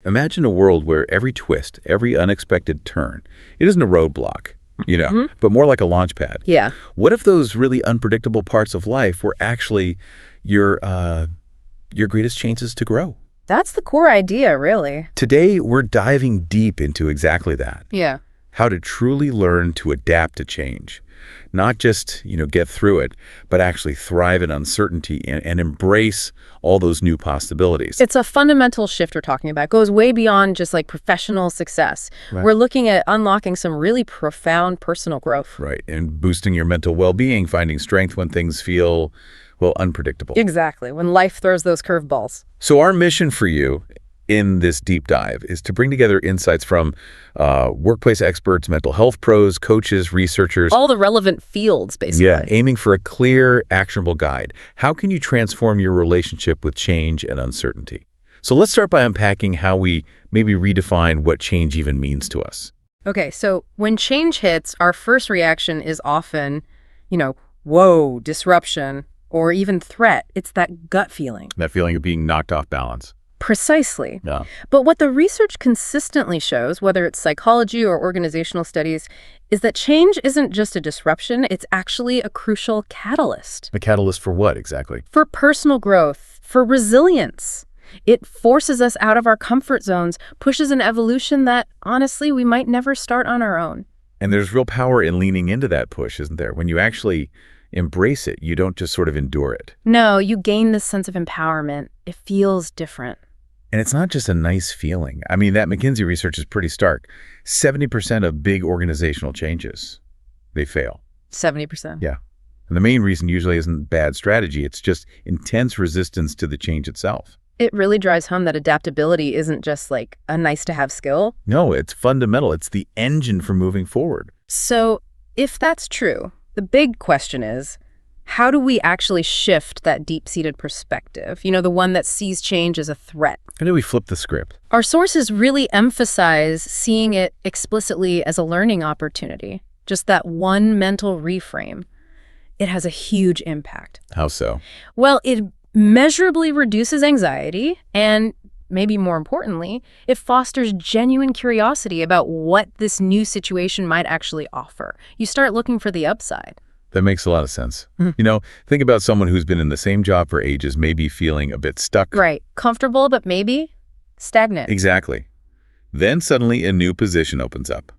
Imagine a world where every twist, every unexpected turn, it isn't a roadblock, but more like a launch pad. Yeah. What if those really unpredictable parts of life were actually your greatest chances to grow? That's the core idea, really. Today, we're diving deep into exactly that. Yeah. How to truly learn to adapt to change. Not just, get through it, but actually thrive in uncertainty and embrace all those new possibilities. It's a fundamental shift we're talking about. It goes way beyond just like professional success. Right. We're looking at unlocking some really profound personal growth. Right, and boosting your mental well-being, finding strength when things feel, unpredictable. Exactly, when life throws those curveballs. So our mission for you in this deep dive is to bring together insights from workplace experts, mental health pros, coaches, researchers. All the relevant fields, basically. Yeah, aiming for a clear, actionable guide. How can you transform your relationship with change and uncertainty? So let's start by unpacking how we maybe redefine what change even means to us. Okay, so when change hits, our first reaction is often, whoa, disruption, or even threat. It's that gut feeling. That feeling of being knocked off balance. Precisely. Yeah. But what the research consistently shows, whether it's psychology or organizational studies, is that change isn't just a disruption, it's actually a crucial catalyst. A catalyst for what exactly? For personal growth, for resilience. It forces us out of our comfort zones, pushes an evolution that, honestly, we might never start on our own. And there's real power in leaning into that push, isn't there? When you actually embrace it, you don't just sort of endure it. No, you gain this sense of empowerment. It feels different. And it's not just a nice feeling. I mean, that McKinsey research is pretty stark. 70% of big organizational changes, they fail. 70%. Yeah. And the main reason usually isn't bad strategy. It's just intense resistance to the change itself. It really drives home that adaptability isn't just like a nice-to-have skill. No, it's fundamental. It's the engine for moving forward. So if that's true, the big question is, how do we actually shift that deep-seated perspective? The one that sees change as a threat. How do we flip the script? Our sources really emphasize seeing it explicitly as a learning opportunity. Just that one mental reframe. It has a huge impact. How so? Well, it measurably reduces anxiety and, maybe more importantly, it fosters genuine curiosity about what this new situation might actually offer. You start looking for the upside. That makes a lot of sense. Think about someone who's been in the same job for ages, maybe feeling a bit stuck. Right. Comfortable, but maybe stagnant. Exactly. Then suddenly a new position opens up.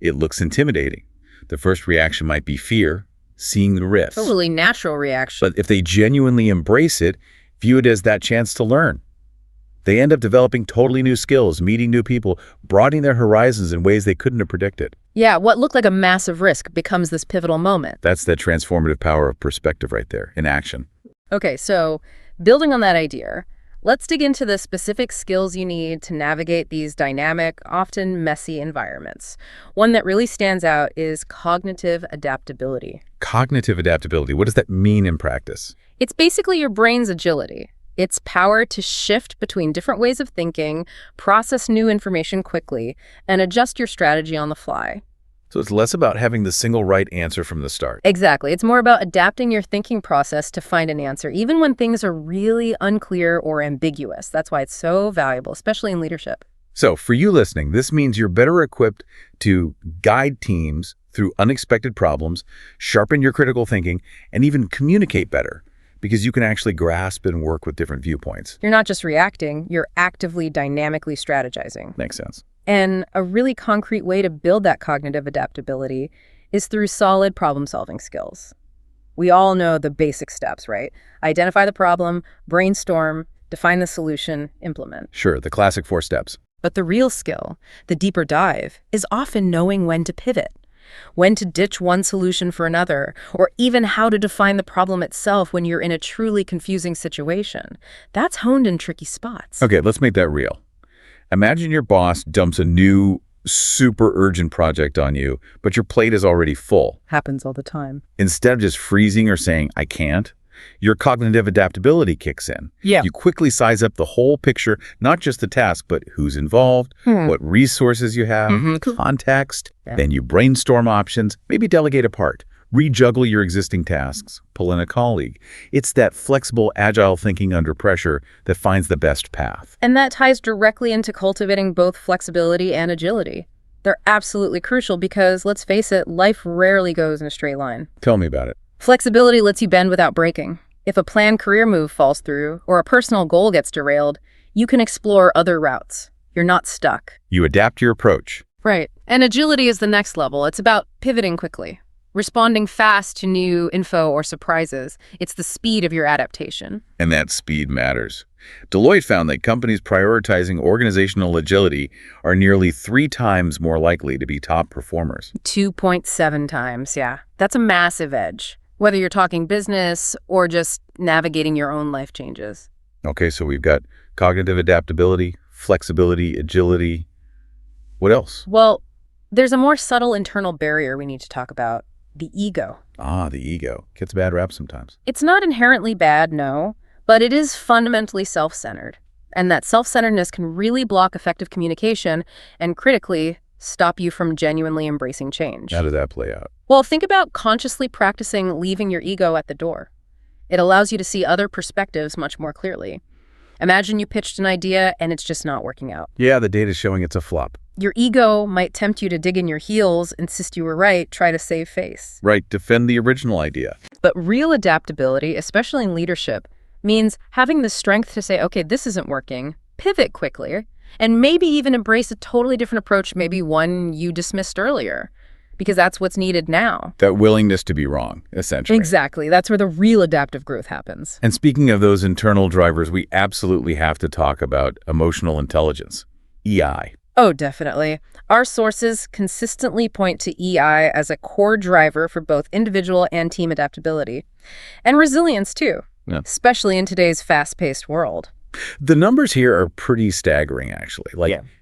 It looks intimidating. The first reaction might be fear, seeing the risks. Totally natural reaction. But if they genuinely embrace it, view it as that chance to learn. They end up developing totally new skills, meeting new people, broadening their horizons in ways they couldn't have predicted. Yeah, what looked like a massive risk becomes this pivotal moment. That's the transformative power of perspective right there, in action. Okay, so building on that idea, let's dig into the specific skills you need to navigate these dynamic, often messy environments. One that really stands out is cognitive adaptability. Cognitive adaptability, what does that mean in practice? It's basically your brain's agility. Its power to shift between different ways of thinking, process new information quickly, and adjust your strategy on the fly. So it's less about having the single right answer from the start. Exactly. It's more about adapting your thinking process to find an answer, even when things are really unclear or ambiguous. That's why it's so valuable, especially in leadership. So for you listening, this means you're better equipped to guide teams through unexpected problems, sharpen your critical thinking, and even communicate better, because you can actually grasp and work with different viewpoints. You're not just reacting, you're actively, dynamically strategizing. Makes sense. And a really concrete way to build that cognitive adaptability is through solid problem-solving skills. We all know the basic steps, right? Identify the problem, brainstorm, define the solution, implement. Sure, the classic 4 steps. But the real skill, the deeper dive, is often knowing when to pivot. When to ditch one solution for another, or even how to define the problem itself when you're in a truly confusing situation. That's honed in tricky spots. Okay, let's make that real. Imagine your boss dumps a new, super urgent project on you, but your plate is already full. Happens all the time. Instead of just freezing or saying, I can't, your cognitive adaptability kicks in. Yeah. You quickly size up the whole picture, not just the task, but who's involved, what resources you have, context. Yeah. Then you brainstorm options, maybe delegate a part, Rejuggle your existing tasks, pull in a colleague. It's that flexible, agile thinking under pressure that finds the best path. And that ties directly into cultivating both flexibility and agility. They're absolutely crucial because, let's face it, life rarely goes in a straight line. Tell me about it. Flexibility lets you bend without breaking. If a planned career move falls through or a personal goal gets derailed, you can explore other routes. You're not stuck. You adapt your approach. Right. And agility is the next level. It's about pivoting quickly, responding fast to new info or surprises. It's the speed of your adaptation. And that speed matters. Deloitte found that companies prioritizing organizational agility are nearly 3 times more likely to be top performers. 2.7 times, yeah. That's a massive edge, whether you're talking business or just navigating your own life changes. Okay, so we've got cognitive adaptability, flexibility, agility. What else? Well, there's a more subtle internal barrier we need to talk about, the ego. The ego. Gets a bad rap sometimes. It's not inherently bad, no, but it is fundamentally self-centered. And that self-centeredness can really block effective communication and, critically, stop you from genuinely embracing change. How did that play out? Well, think about consciously practicing leaving your ego at the door. It allows you to see other perspectives much more clearly. Imagine you pitched an idea and it's just not working out. Yeah, the data's showing it's a flop. Your ego might tempt you to dig in your heels, insist you were right, try to save face. Right, defend the original idea. But real adaptability, especially in leadership, means having the strength to say, okay, this isn't working, pivot quickly, and maybe even embrace a totally different approach, maybe one you dismissed earlier, because that's what's needed now. That willingness to be wrong, essentially. Exactly. That's where the real adaptive growth happens. And speaking of those internal drivers, we absolutely have to talk about emotional intelligence, EI. Oh, definitely. Our sources consistently point to EI as a core driver for both individual and team adaptability. And resilience, too, especially in today's fast-paced world. The numbers here are pretty staggering, actually.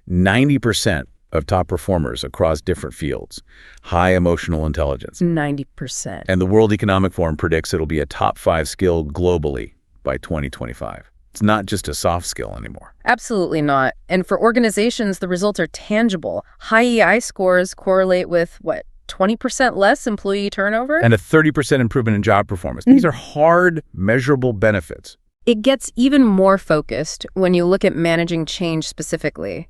90% of top performers across different fields, high emotional intelligence. 90%. And the World Economic Forum predicts it'll be a top 5 skill globally by 2025. It's not just a soft skill anymore. Absolutely not. And for organizations, the results are tangible. High EI scores correlate with, 20% less employee turnover? And a 30% improvement in job performance. These are hard, measurable benefits. It gets even more focused when you look at managing change specifically.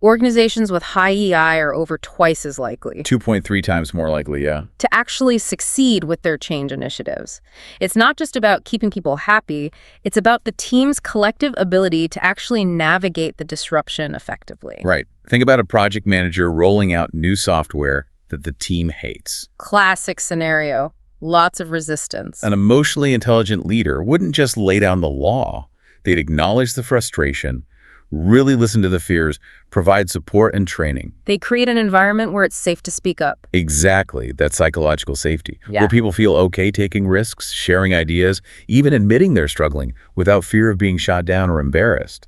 Organizations with high EI are over twice as likely 2.3 times more likely, yeah. to actually succeed with their change initiatives. It's not just about keeping people happy, it's about the team's collective ability to actually navigate the disruption effectively. Right. Think about a project manager rolling out new software that the team hates. Classic scenario. Lots of resistance. An emotionally intelligent leader wouldn't just lay down the law. They'd acknowledge the frustration, really listen to the fears, provide support and training. They create an environment where it's safe to speak up. Exactly, that psychological safety, Yeah. where people feel okay taking risks, sharing ideas, even admitting they're struggling without fear of being shot down or embarrassed.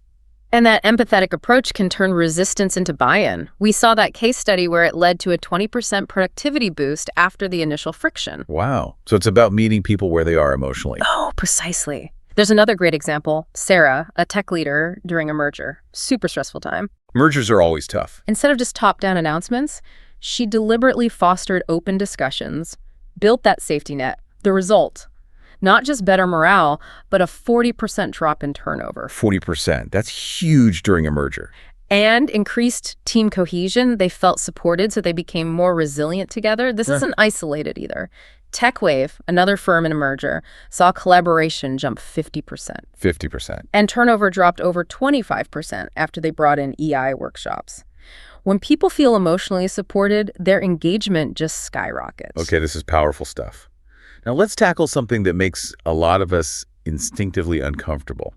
And that empathetic approach can turn resistance into buy-in. We saw that case study where it led to a 20% productivity boost after the initial friction. Wow. So it's about meeting people where they are emotionally. Oh, precisely. There's another great example. Sarah, a tech leader during a merger. Super stressful time. Mergers are always tough. Instead of just top-down announcements, she deliberately fostered open discussions, built that safety net. The result, not just better morale, but a 40% drop in turnover. 40%. That's huge during a merger. And increased team cohesion. They felt supported, so they became more resilient together. This isn't isolated either. TechWave, another firm in a merger, saw collaboration jump 50%. 50%. And turnover dropped over 25% after they brought in EI workshops. When people feel emotionally supported, their engagement just skyrockets. Okay, this is powerful stuff. Now let's tackle something that makes a lot of us instinctively uncomfortable.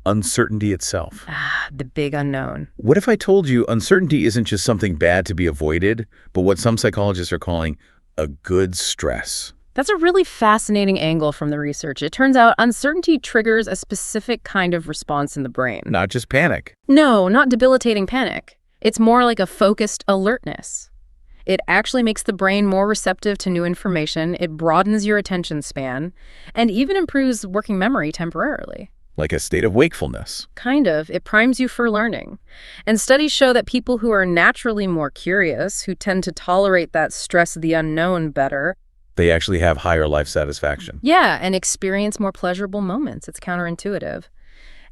Uncertainty itself. The big unknown. What if I told you uncertainty isn't just something bad to be avoided, but what some psychologists are calling a good stress? That's a really fascinating angle from the research. It turns out uncertainty triggers a specific kind of response in the brain. Not just panic. No, not debilitating panic. It's more like a focused alertness. It actually makes the brain more receptive to new information, it broadens your attention span, and even improves working memory temporarily. Like a state of wakefulness. Kind of. It primes you for learning. And studies show that people who are naturally more curious, who tend to tolerate that stress of the unknown better, They actually have higher life satisfaction. Yeah, and experience more pleasurable moments. It's counterintuitive.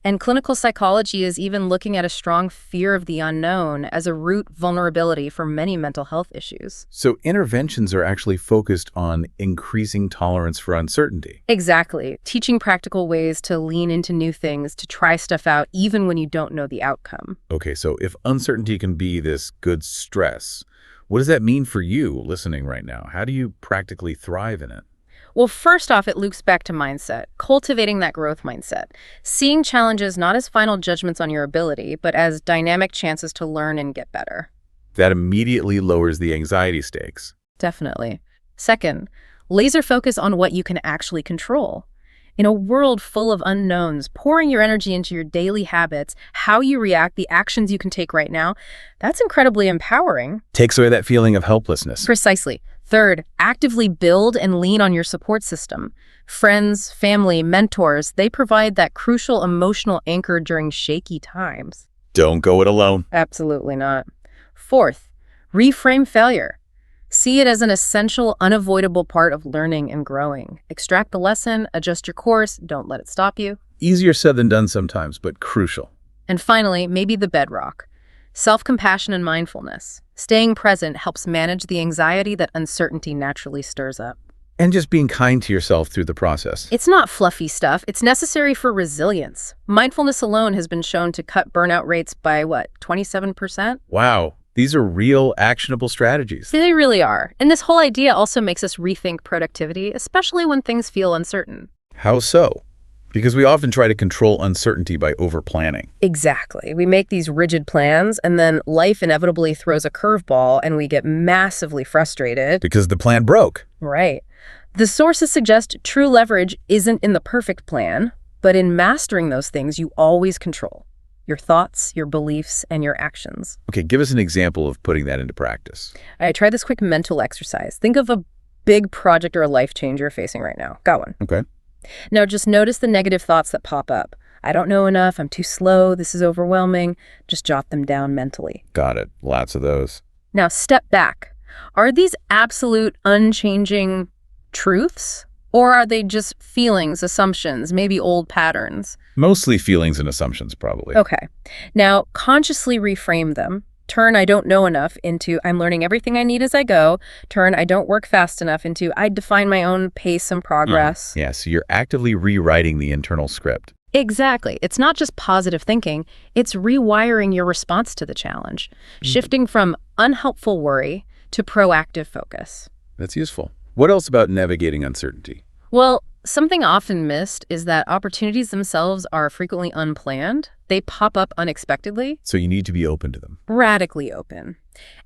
And clinical psychology is even looking at a strong fear of the unknown as a root vulnerability for many mental health issues. So interventions are actually focused on increasing tolerance for uncertainty. Exactly. Teaching practical ways to lean into new things, to try stuff out even when you don't know the outcome. Okay, so if uncertainty can be this good stress, what does that mean for you listening right now? How do you practically thrive in it? Well, first off, it loops back to mindset, cultivating that growth mindset, seeing challenges not as final judgments on your ability, but as dynamic chances to learn and get better. That immediately lowers the anxiety stakes. Definitely. Second, laser focus on what you can actually control. In a world full of unknowns, pouring your energy into your daily habits, how you react, the actions you can take right now, that's incredibly empowering. Takes away that feeling of helplessness. Precisely. Third, actively build and lean on your support system. Friends, family, mentors, they provide that crucial emotional anchor during shaky times. Don't go it alone. Absolutely not. Fourth, reframe failure. See it as an essential, unavoidable part of learning and growing. Extract the lesson, adjust your course, don't let it stop you. Easier said than done sometimes, but crucial. And finally, maybe the bedrock. Self-compassion and mindfulness. Staying present helps manage the anxiety that uncertainty naturally stirs up. And just being kind to yourself through the process. It's not fluffy stuff. It's necessary for resilience. Mindfulness alone has been shown to cut burnout rates by, 27%? Wow, these are real, actionable strategies. They really are. And this whole idea also makes us rethink productivity, especially when things feel uncertain. How so? Because we often try to control uncertainty by over-planning. Exactly. We make these rigid plans, and then life inevitably throws a curveball, and we get massively frustrated. Because the plan broke. Right. The sources suggest true leverage isn't in the perfect plan, but in mastering those things you always control. Your thoughts, your beliefs, and your actions. Okay, give us an example of putting that into practice. All right, try this quick mental exercise. Think of a big project or a life change you're facing right now. Got one. Okay. Now just notice the negative thoughts that pop up. I don't know enough, I'm too slow, this is overwhelming. Just jot them down mentally. Got it. Lots of those. Now step back. Are these absolute, unchanging truths? Or are they just feelings, assumptions, maybe old patterns? Mostly feelings and assumptions, probably. Okay. Now consciously reframe them. Turn I don't know enough into I'm learning everything I need as I go. Turn I don't work fast enough into I define my own pace and progress. Yeah, so you're actively rewriting the internal script. Exactly. It's not just positive thinking, it's rewiring your response to the challenge, shifting from unhelpful worry to proactive focus. That's useful. What else about navigating uncertainty? Well, something often missed is that opportunities themselves are frequently unplanned. They pop up unexpectedly. So you need to be open to them. Radically open.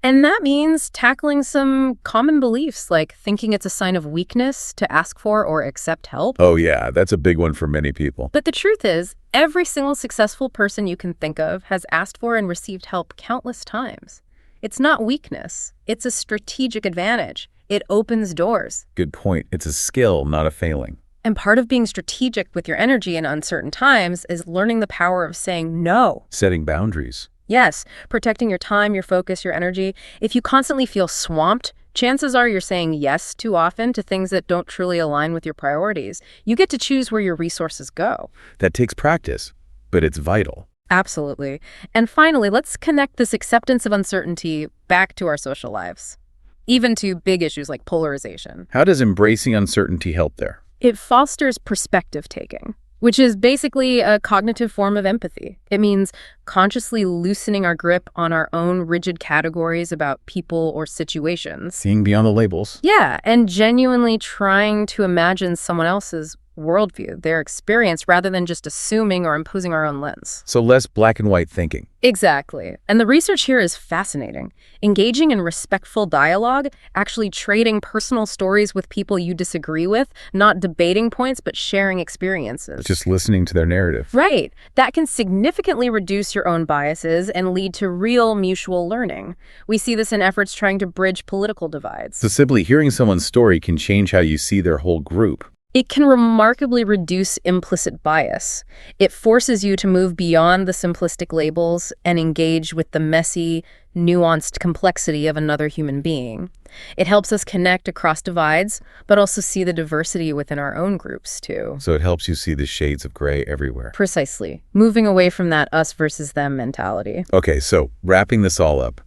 And that means tackling some common beliefs, like thinking it's a sign of weakness to ask for or accept help. Oh yeah, that's a big one for many people. But the truth is, every single successful person you can think of has asked for and received help countless times. It's not weakness. It's a strategic advantage. It opens doors. Good point. It's a skill, not a failing. And part of being strategic with your energy in uncertain times is learning the power of saying no. Setting boundaries. Yes, protecting your time, your focus, your energy. If you constantly feel swamped, chances are you're saying yes too often to things that don't truly align with your priorities. You get to choose where your resources go. That takes practice, but it's vital. Absolutely. And finally, let's connect this acceptance of uncertainty back to our social lives, even to big issues like polarization. How does embracing uncertainty help there? It fosters perspective taking, which is basically a cognitive form of empathy. It means consciously loosening our grip on our own rigid categories about people or situations. Seeing beyond the labels. Yeah, and genuinely trying to imagine someone else's worldview, their experience, rather than just assuming or imposing our own lens. So less black and white thinking. Exactly. And the research here is fascinating. Engaging in respectful dialogue, actually trading personal stories with people you disagree with, not debating points, but sharing experiences. Just listening to their narrative. Right. That can significantly reduce your own biases and lead to real mutual learning. We see this in efforts trying to bridge political divides. So simply hearing someone's story can change how you see their whole group. It can remarkably reduce implicit bias. It forces you to move beyond the simplistic labels and engage with the messy, nuanced complexity of another human being. It helps us connect across divides, but also see the diversity within our own groups, too. So it helps you see the shades of gray everywhere. Precisely. Moving away from that us versus them mentality. Okay, so wrapping this all up,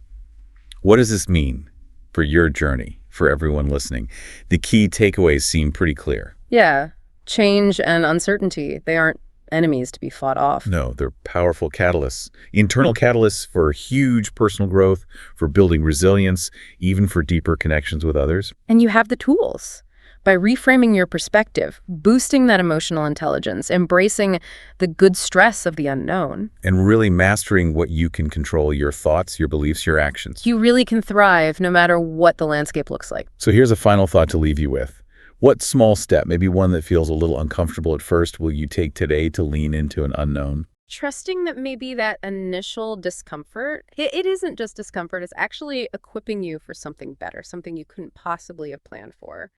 what does this mean for your journey, for everyone listening? The key takeaways seem pretty clear. Yeah, change and uncertainty, they aren't enemies to be fought off. No, they're powerful catalysts, internal catalysts for huge personal growth, for building resilience, even for deeper connections with others. And you have the tools. By reframing your perspective, boosting that emotional intelligence, embracing the good stress of the unknown, And really mastering what you can control, your thoughts, your beliefs, your actions. you really can thrive no matter what the landscape looks like. So here's a final thought to leave you with. What small step, maybe one that feels a little uncomfortable at first, will you take today to lean into an unknown? Trusting that maybe that initial discomfort, it isn't just discomfort, it's actually equipping you for something better, something you couldn't possibly have planned for.